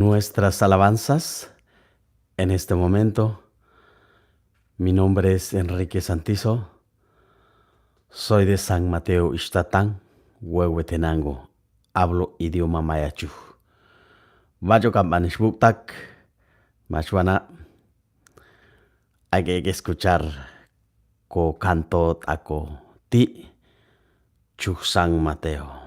Nuestras alabanzas en este momento. Mi nombre es Enrique Santizo. Soy de San Mateo Ixtatán, Huehuetenango. Hablo idioma mayachu. Vayo Kambanishbuktak, Machwana. Hay que escuchar ko canto ako ti Chuk San Mateo.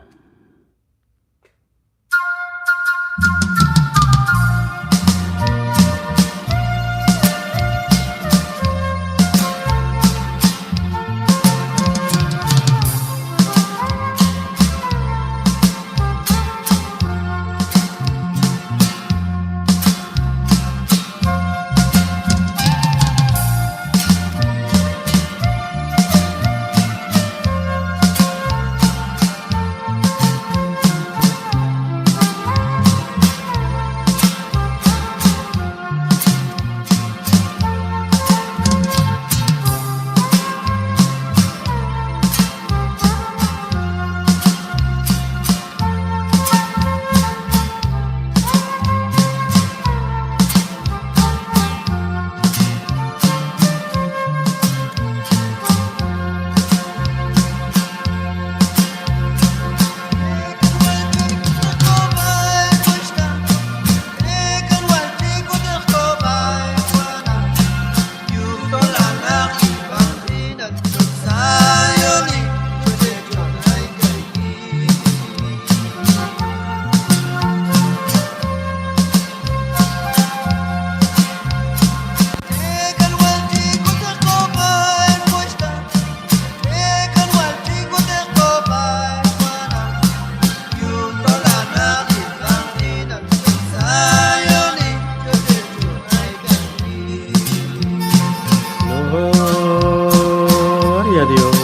Gloria a Dios,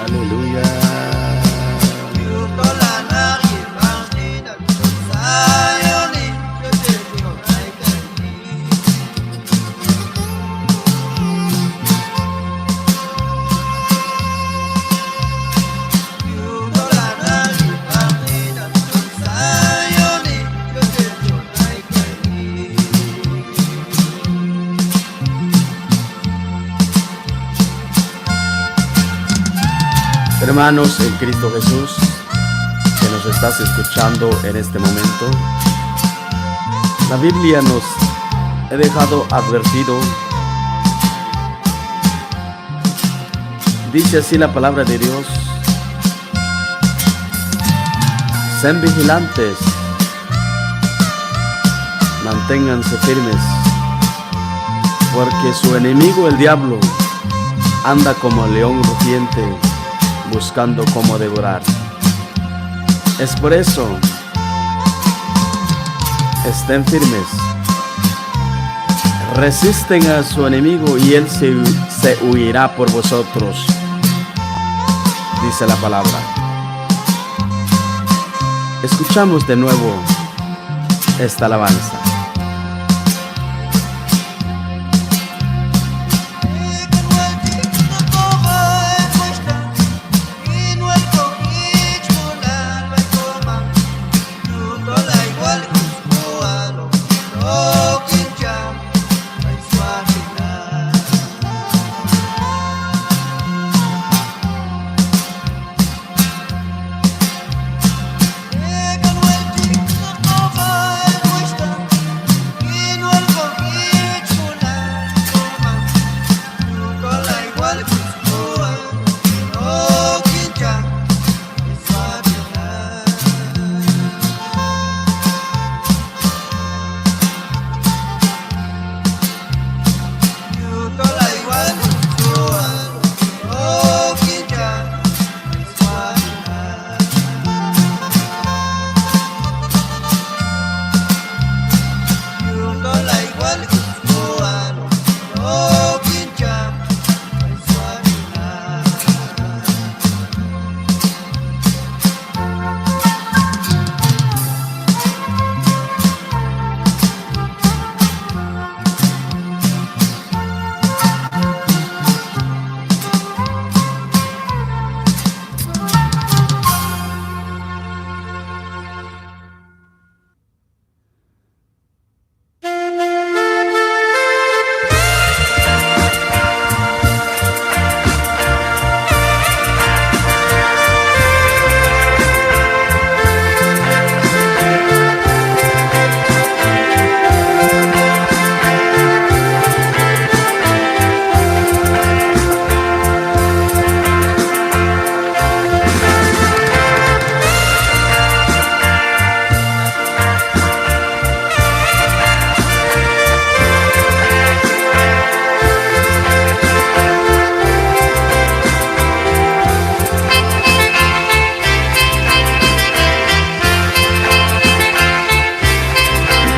aleluya. Hermanos en Cristo Jesús, que nos estás escuchando en este momento, la Biblia nos ha dejado advertido. Dice así la palabra de Dios: sean vigilantes, manténganse firmes, porque su enemigo el diablo anda como león rugiente, buscando cómo devorar. Es por eso, estén firmes, resisten a su enemigo y él se huirá por vosotros, dice la palabra. Escuchamos de nuevo esta alabanza.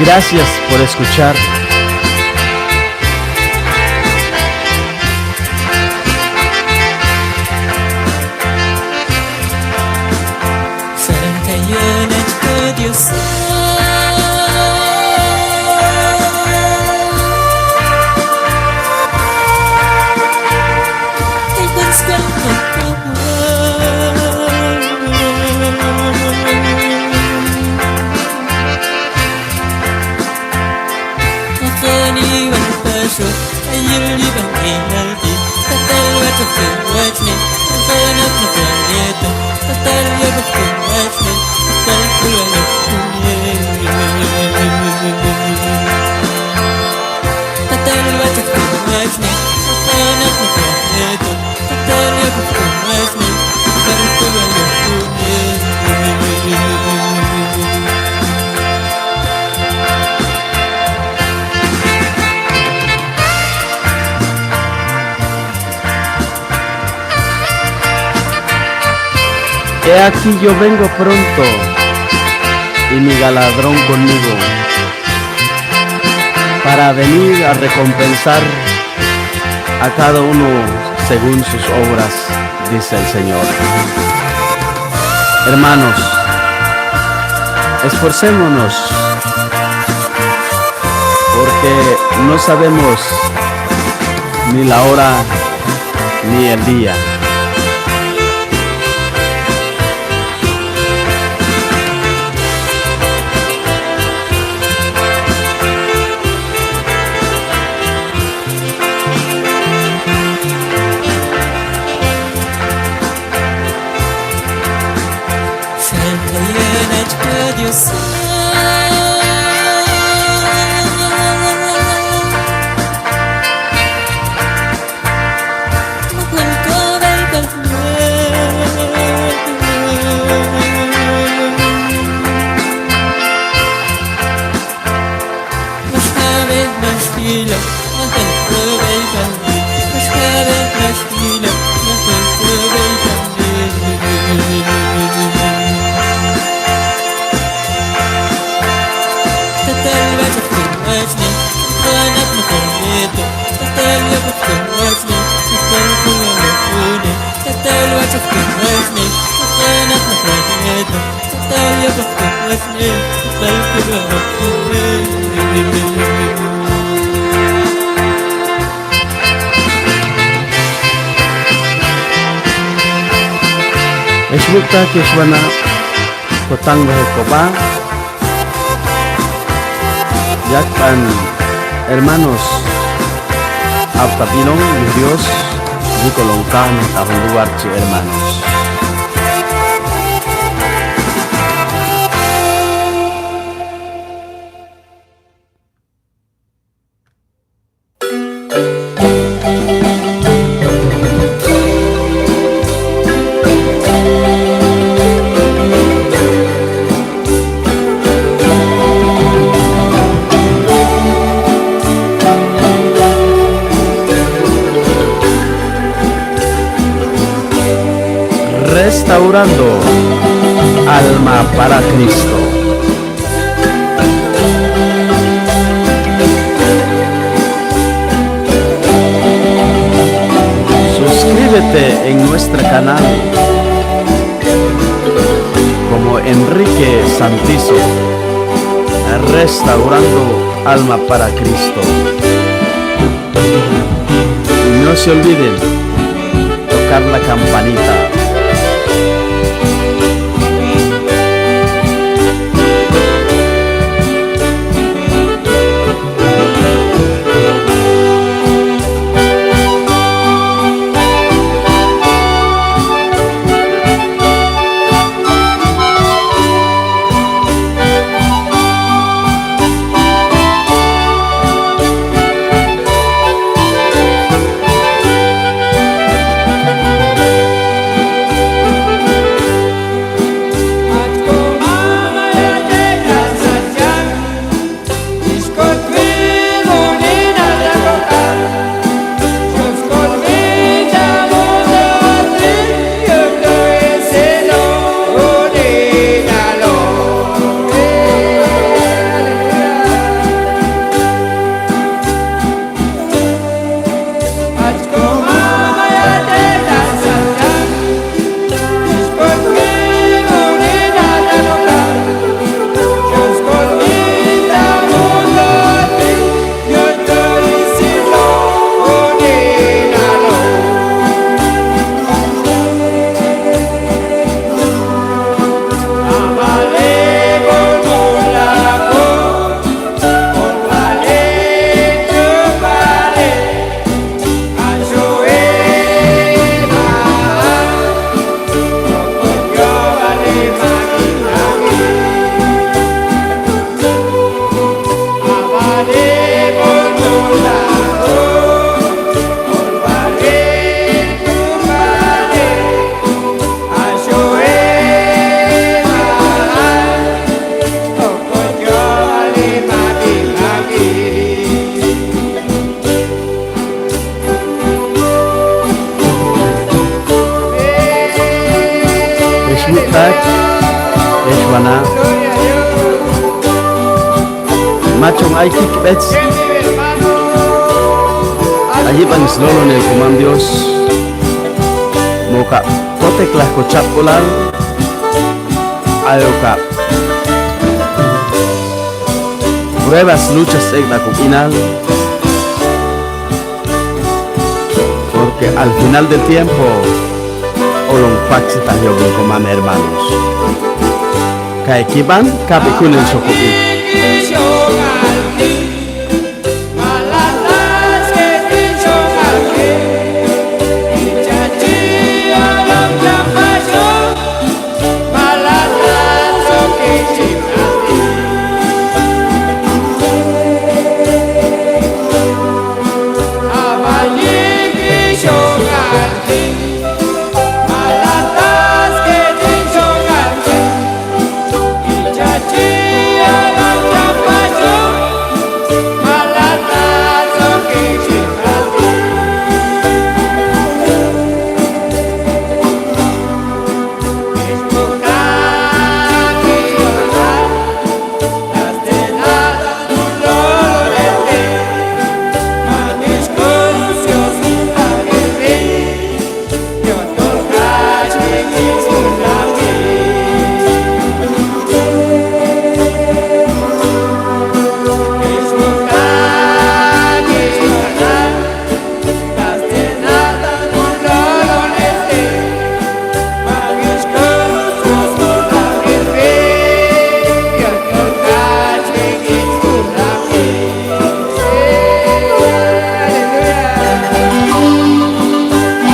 Gracias por escuchar. He aquí yo vengo pronto, y mi galardón conmigo, para venir a recompensar a cada uno según sus obras, dice el Señor. Hermanos, esforcémonos, porque no sabemos ni la hora ni el día. Esluta que suena kotang behekoba, yakpan hermanos Abtabilong Dios di kolongkan tahun luar ci hermanos. Restaurando alma para Cristo. Suscríbete en nuestro canal como Enrique Santizo, Restaurando alma para Cristo. Y no se olviden tocar la campanita. Suana. Machon hay kikbets. Allí van slolo en el comandios. Moca tote clasco chapolar. Ayoka. Pruebas, luchas en la coquinal. Porque al final del tiempo, Olon Paxi Tayo Binkomam hermanos. Kaikiban, Kabikun en Sokopi.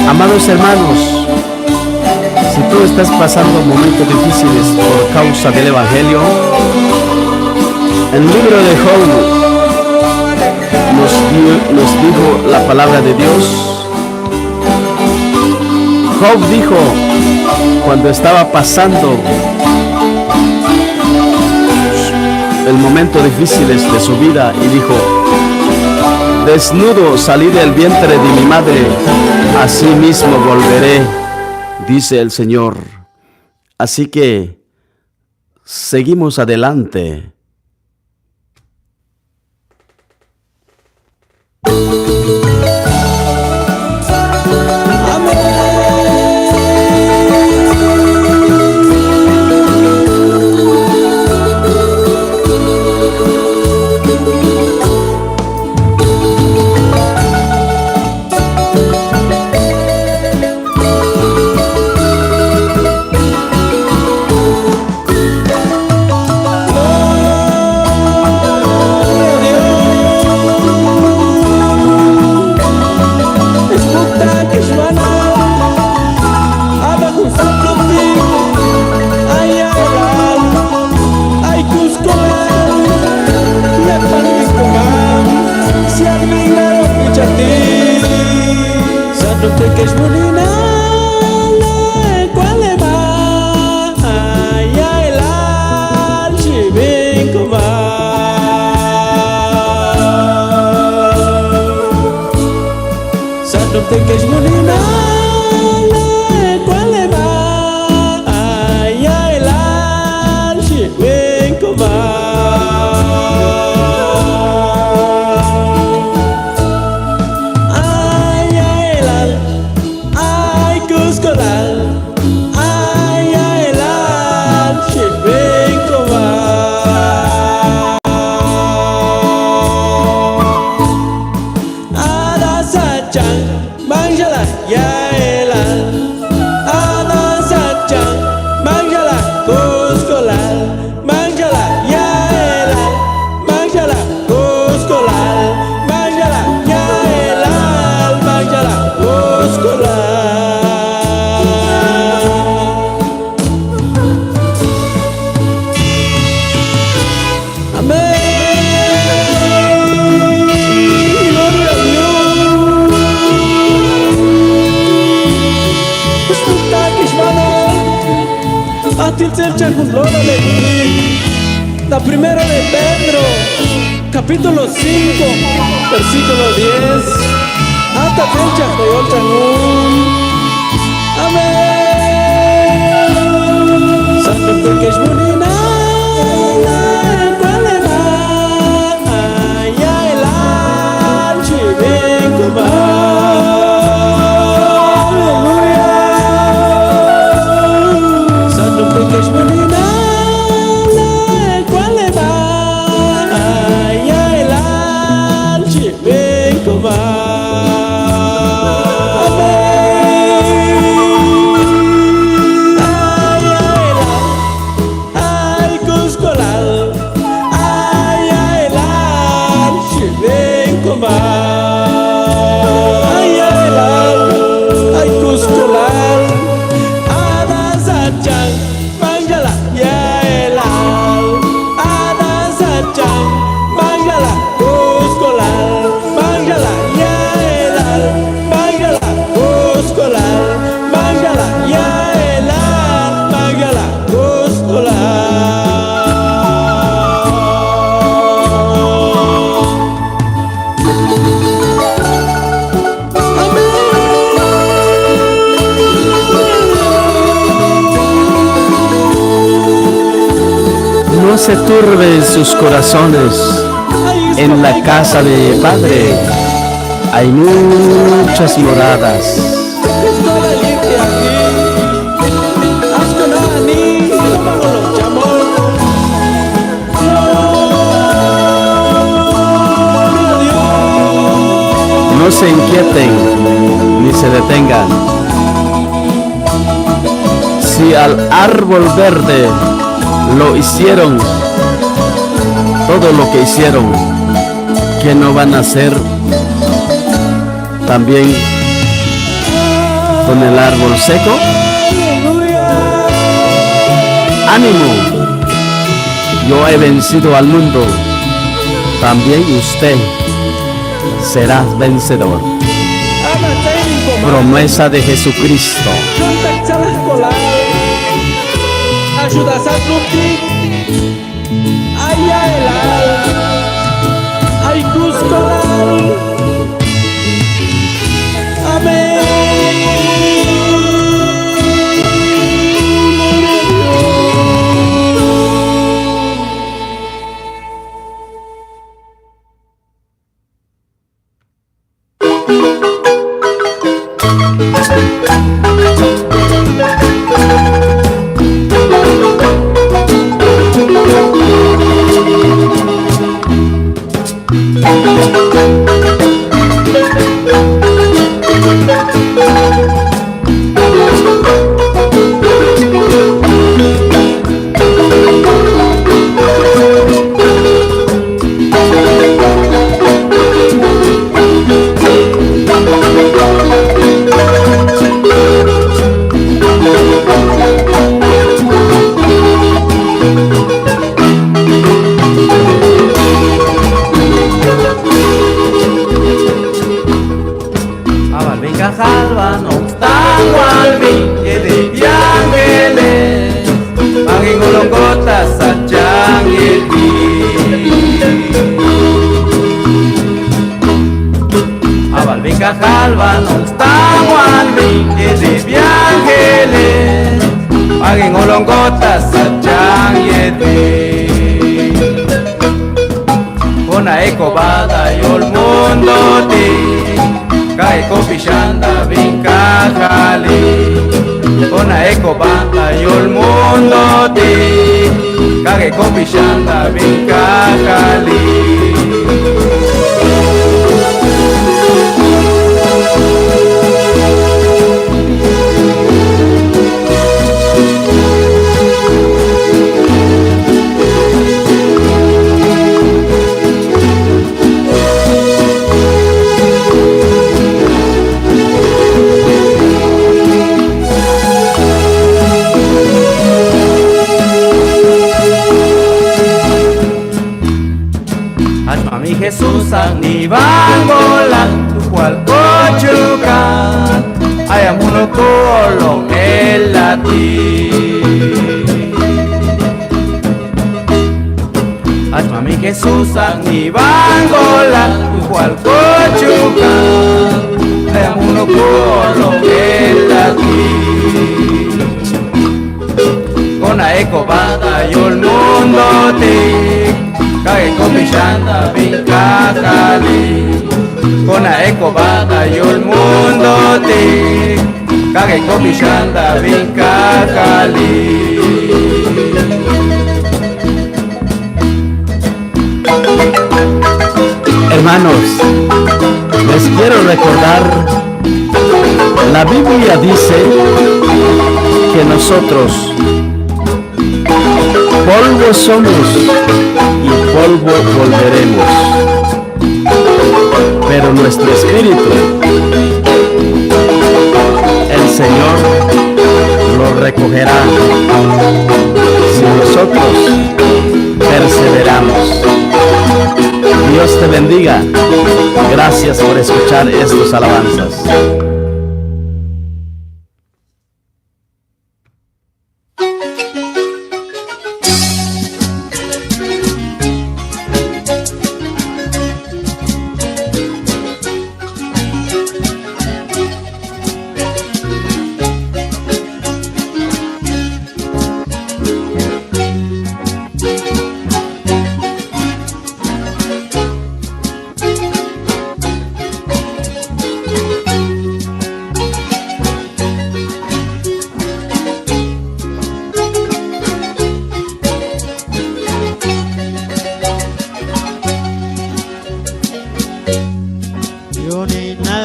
Amados hermanos, si tú estás pasando momentos difíciles por causa del Evangelio, el libro de Job nos dijo la palabra de Dios. Job dijo, cuando estaba pasando el momento difíciles de su vida, y dijo: desnudo salí del vientre de mi madre, así mismo volveré, dice el Señor. Así que seguimos adelante. La primera de Pedro, capítulo 5, versículo 10. Hasta fecha de otra. Amén. Santo que es bonina. se turben sus corazones. En la casa de mi Padre hay muchas moradas. No se inquieten ni se detengan. Si al árbol verde lo hicieron, todo lo que hicieron, ¿qué no van a hacer también con el árbol seco? ¡Ánimo! Yo he vencido al mundo, también usted será vencedor. Promesa de Jesucristo. Hermanos, les quiero recordar, la Biblia dice que nosotros polvo somos y polvo volveremos, pero nuestro espíritu, el Señor lo recogerá si nosotros perseveramos. Dios te bendiga. Gracias por escuchar estas alabanzas.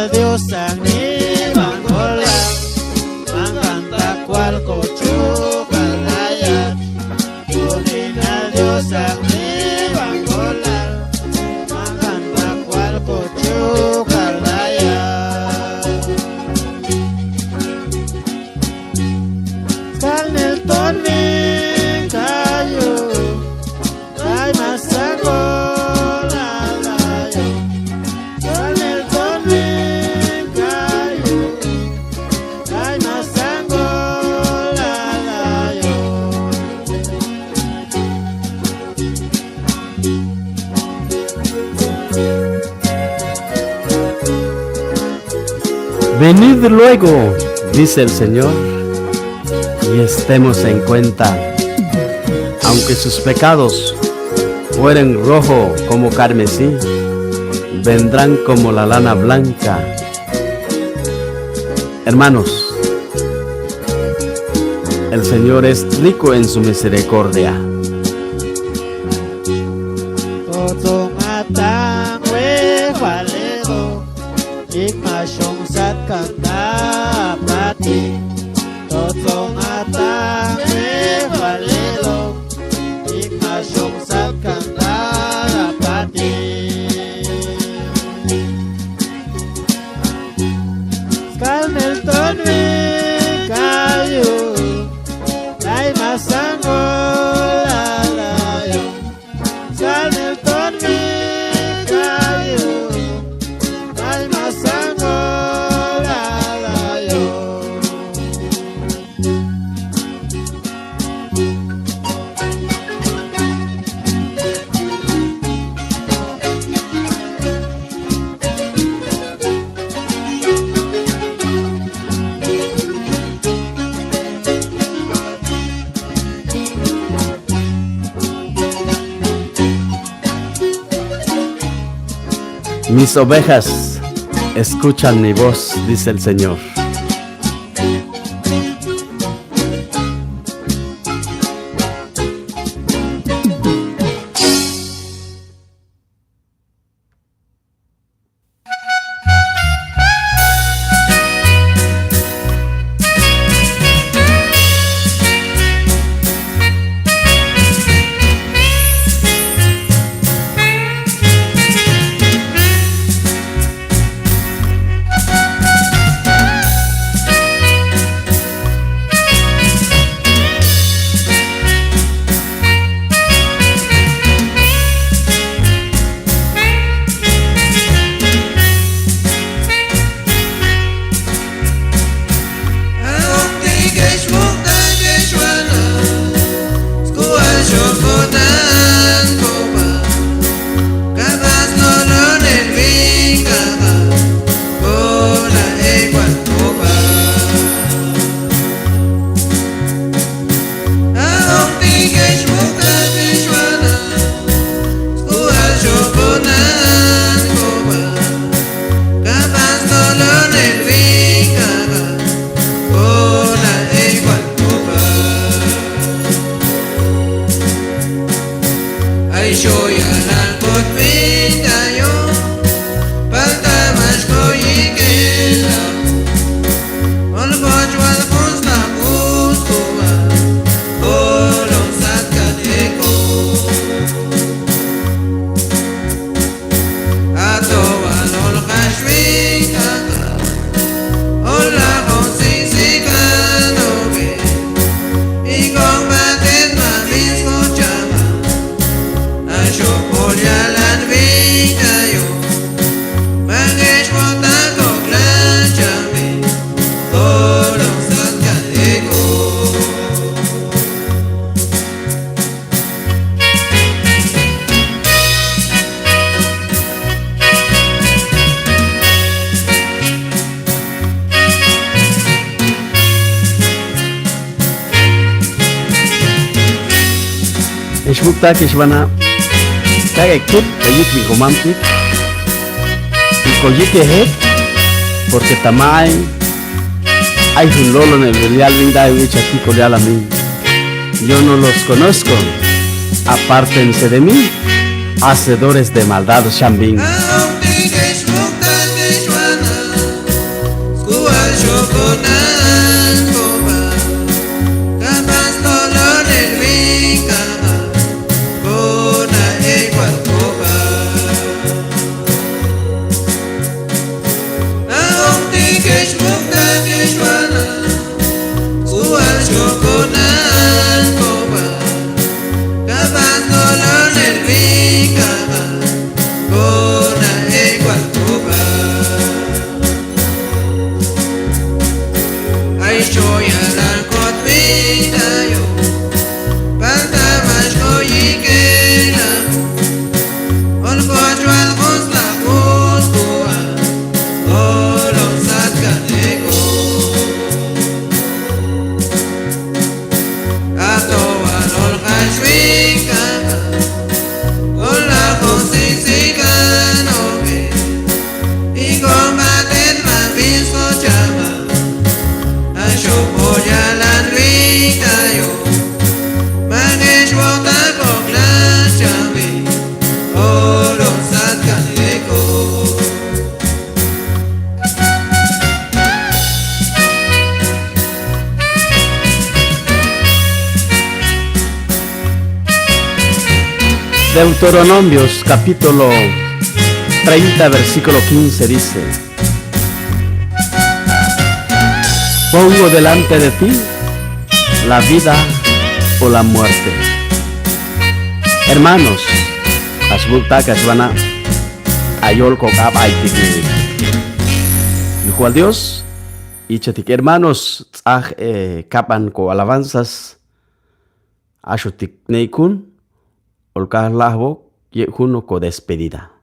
Dios ni bangola, manganta cual cochu calaya. Unina Dios ni bangola, manganta cual cochu calaya. Calnel toni kayu, ay masago. Venid luego, dice el Señor, y estemos en cuenta. Aunque sus pecados fueren rojo como carmesí, vendrán como la lana blanca. Hermanos, el Señor es rico en su misericordia. Kanda pati, totong atang valelo, ikmasyong sat kanda pati. Kalnel tonwi kayu, ay masango lalayo. Kalnel tonwi kayu, ay masango. Mis ovejas escuchan mi voz, dice el Señor. Ishbukta kishwana kage kut kayik mi romantic y koyike het porque tamay hay un lolo en el real vinda y aquí coleal a mí. Yo no los conozco, apártense de mí, hacedores de maldad shambin. Deuteronomios capítulo 30 versículo 15 dice: pongo delante de ti la vida o la muerte. Hermanos, asbulta kasbana ayol kokab aitik. Hijo al Dios y chatik hermanos kapan ko alabanzas ashutik neikun olkah lahbo ye juno ko despedida.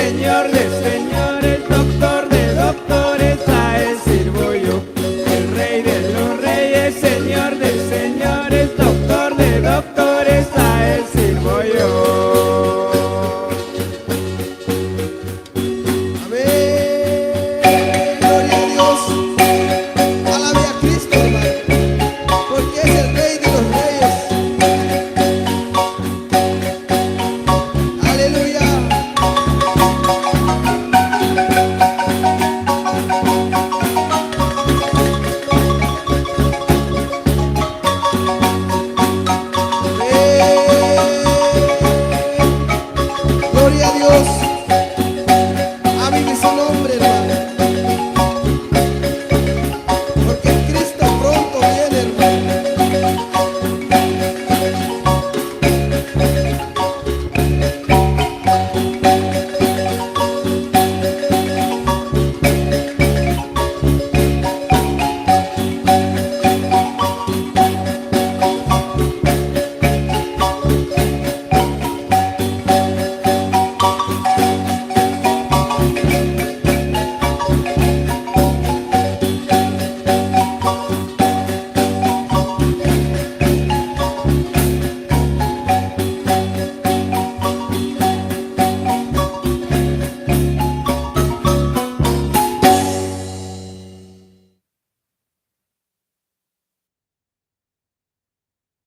Señor de señores.